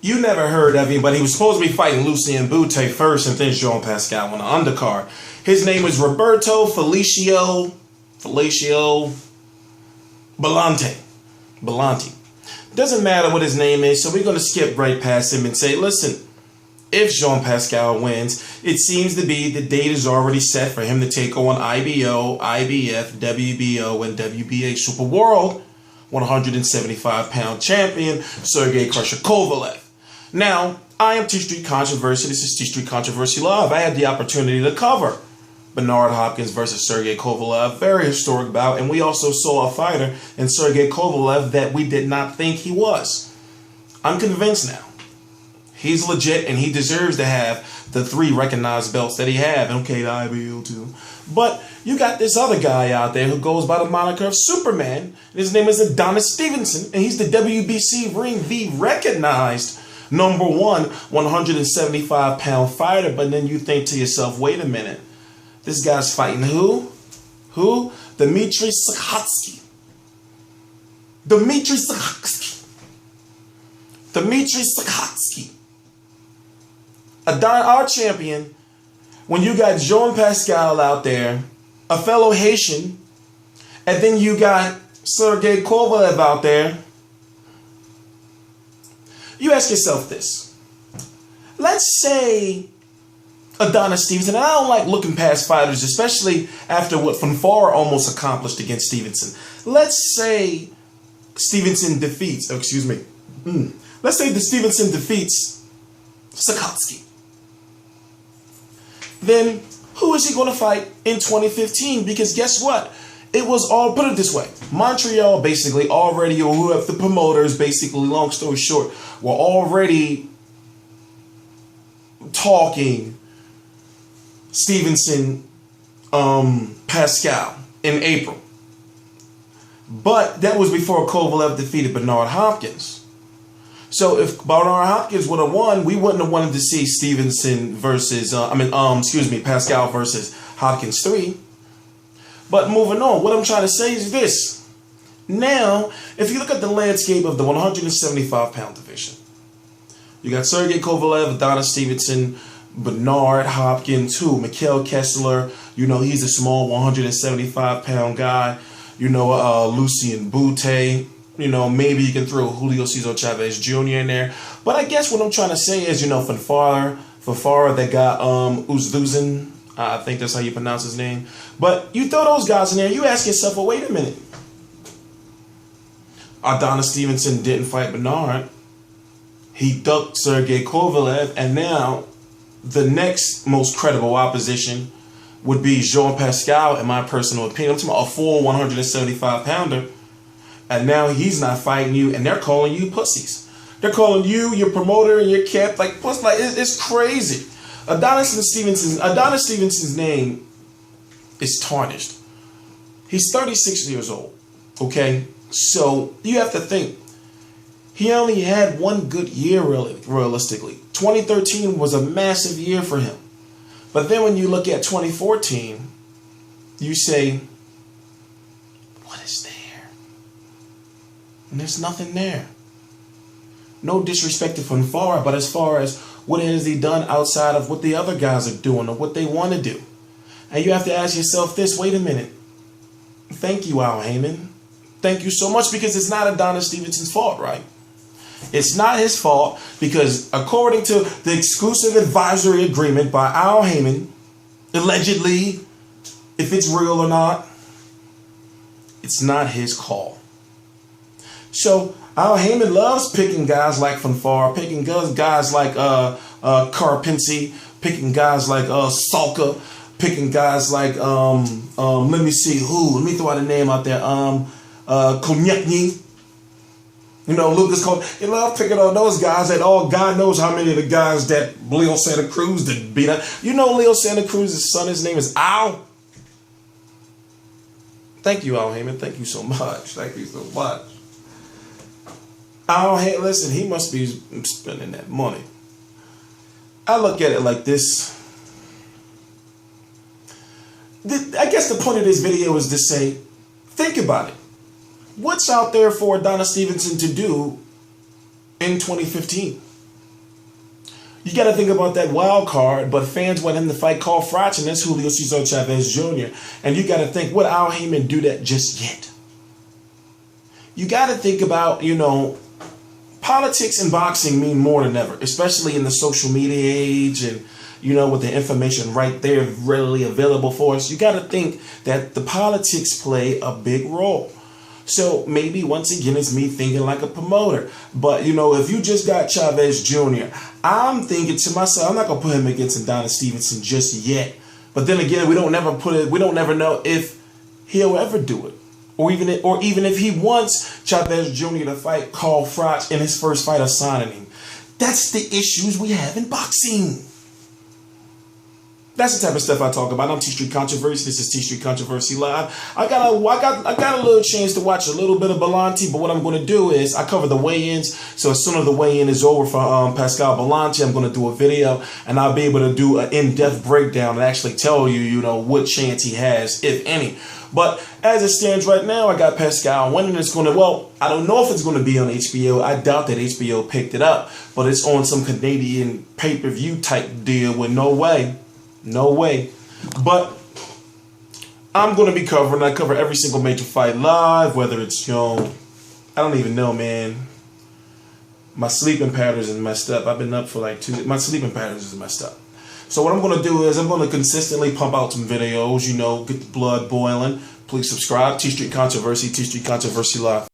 You never heard of him, but he was supposed to be fighting Lucien Bute first and then Jean Pascal on the undercard. His name was Roberto Feliciano Bolonti. Doesn't matter what his name is, so we're going to skip right past him and say, listen, if Jean Pascal wins, it seems to be the date is already set for him to take on IBO, IBF, WBO, and WBA Super World 175-pound champion Sergey Krusher Kovalev. Now, I am TstreeT Controversy. This is TstreeT Controversy Live. I had the opportunity to cover Bernard Hopkins versus Sergey Kovalev. Very historic bout. And we also saw a fighter in Sergey Kovalev that we did not think he was. I'm convinced now. He's legit and he deserves to have the 3 recognized belts that he have. Okay, the IBO too. But you got this other guy out there who goes by the moniker of Superman. And his name is Adonis Stevenson. And he's the WBC ring, the recognized #1 175-pound fighter. But then you think to yourself, wait a minute. This guy's fighting who? Who? Dmitry Sakhatsky. Dmitry Sakhatsky. Our champion, when you got Jean Pascal out there, a fellow Haitian, and then you got Sergey Kovalev out there, you ask yourself this. Let's say Adonis Stevenson, and I don't like looking past fighters, especially after what Fonfara almost accomplished against Stevenson. Let's say Stevenson defeats, let's say the Stevenson defeats Sakhatsky. Then who is he going to fight in 2015? Because guess what? It was all, put it this way, Montreal basically already, or who have the promoters basically, long story short, were already talking Stevenson Pascal in April. But that was before Kovalev defeated Bernard Hopkins. So if Bernard Hopkins would have won, we wouldn't have wanted to see Stevenson versus, Pascal versus Hopkins 3. But moving on, what I'm trying to say is this. Now, if you look at the landscape of the 175-pound division, you got Sergey Kovalev, Adonis Stevenson, Bernard Hopkins, Mikhail Kessler, he's a small 175-pound guy, Lucien Bute, maybe you can throw Julio Cesar Chavez Jr. in there. But I guess what I'm trying to say is, Fonfara, they got Uzluzin, I think that's how you pronounce his name. But you throw those guys in there, you ask yourself, well, wait a minute. Adonis Stevenson didn't fight Bernard. He ducked Sergey Kovalev, and now the next most credible opposition would be Jean Pascal, in my personal opinion. I'm talking about a full 175-pounder. And now he's not fighting you, and they're calling you pussies. They're calling you, your promoter, and your cap, plus, it's crazy. Adonis Stevenson's name is tarnished. He's 36 years old, okay? So you have to think, he only had one good year, realistically. 2013 was a massive year for him. But then when you look at 2014, you say, what is there? And there's nothing there. No disrespect to Fonfara, but as far as what has he done outside of what the other guys are doing or what they want to do? And you have to ask yourself this, wait a minute. Thank you, Al Heyman. Thank you so much, because it's not Adonis Stevenson's fault, right? It's not his fault, because according to the exclusive advisory agreement by Al Heyman, allegedly, if it's real or not, it's not his call. So Al Heyman loves picking guys like Fonfara, picking guys like Karpinski, picking guys like Salka, picking guys like let me throw out a name out there, Konyekny. Lucas Cole. He loved picking on those guys that God knows how many of the guys that Leo Santa Cruz did beat up. Leo Santa Cruz's son, his name is Al. Thank you, Al Heyman. Thank you so much. Thank you so much. Listen, he must be spending that money. I look at it like this. I guess the point of this video is to say, think about it. What's out there for Adonis Stevenson to do in 2015? You got to think about that wild card, but fans want him to fight Carl Froch, and that's Julio Cesar Chavez Jr. And you got to think, would Al Heyman do that just yet? You got to think about, politics and boxing mean more than ever, especially in the social media age and, with the information right there readily available for us. You got to think that the politics play a big role. So maybe once again, it's me thinking like a promoter. But, if you just got Chavez Jr., I'm thinking to myself, I'm not going to put him against Adonis Stevenson just yet. But then again, we don't never know if he'll ever do it. Or even if he wants Chavez Jr. to fight Carl Froch in his first fight of signing him. That's the issues we have in boxing. That's the type of stuff I talk about. I'm TstreeT Controversy. This is TstreeT Controversy Live. I got a little chance to watch a little bit of Bolonti, but what I'm going to do is I cover the weigh-ins. So as soon as the weigh-in is over for Pascal Bolonti, I'm going to do a video, and I'll be able to do an in-depth breakdown and actually tell you, what chance he has, if any. But as it stands right now, I got Pascal winning. It's going to, I don't know if it's going to be on HBO. I doubt that HBO picked it up, but it's on some Canadian pay-per-view type deal with no way. But I'm going to be covering. I cover every single major fight live, whether it's, I don't even know, man. My sleeping patterns is messed up. I've been up for like 2 My sleeping patterns is messed up. So what I'm going to do is I'm going to consistently pump out some videos, get the blood boiling. Please subscribe. TstreeT Controversy, TstreeT Controversy Live.